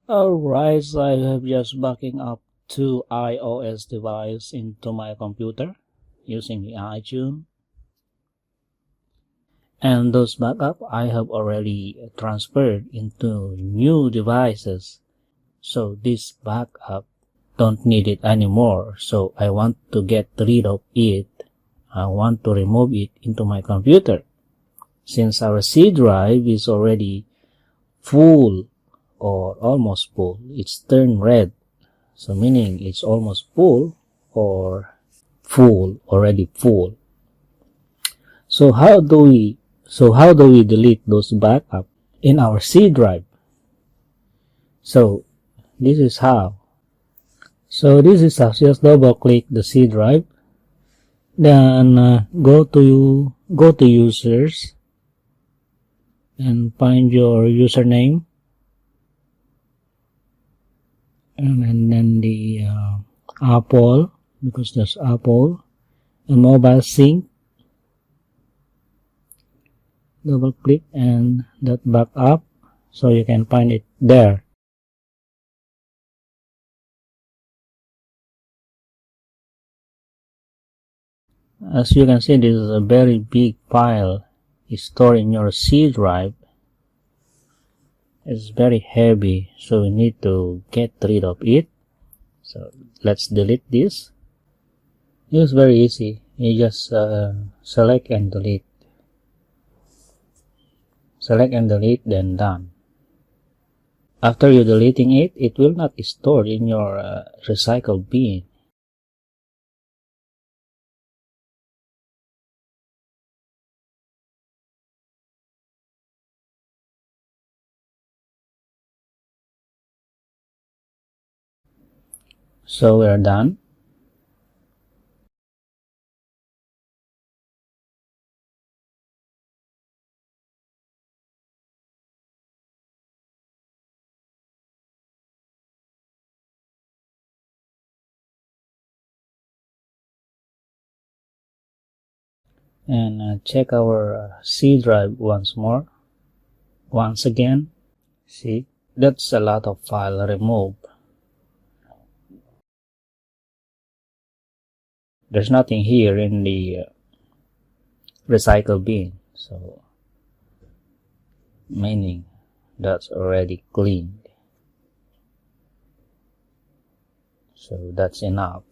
Alright, so I have just backing up two iOS device into my computer using the iTunes. And those backup I have already transferred into new devices. So this backup don't need it anymore. So I want to get rid of it. I want to remove it into my computer. Since our C drive is already full or almost full, it's turned red. So meaning it's almost full or full, already full. So how do we delete those backup in our C drive? So this is how. Just double click the C drive, then go to users and find your username, and then the Apple, because there's Apple, and mobile sync. Double click and that backup so you can find it there. As you can see, this is a very big file stored in your C drive. It's very heavy, so we need to get rid of it. So let's delete this. It's very easy. You just select and delete. Select and delete, then done. After you deleting it, it will not store in your recycle bin. So we're done. And check our C drive once again. See, that's a lot of file removed. There's nothing here in the recycle bin, so meaning that's already cleaned. So that's enough.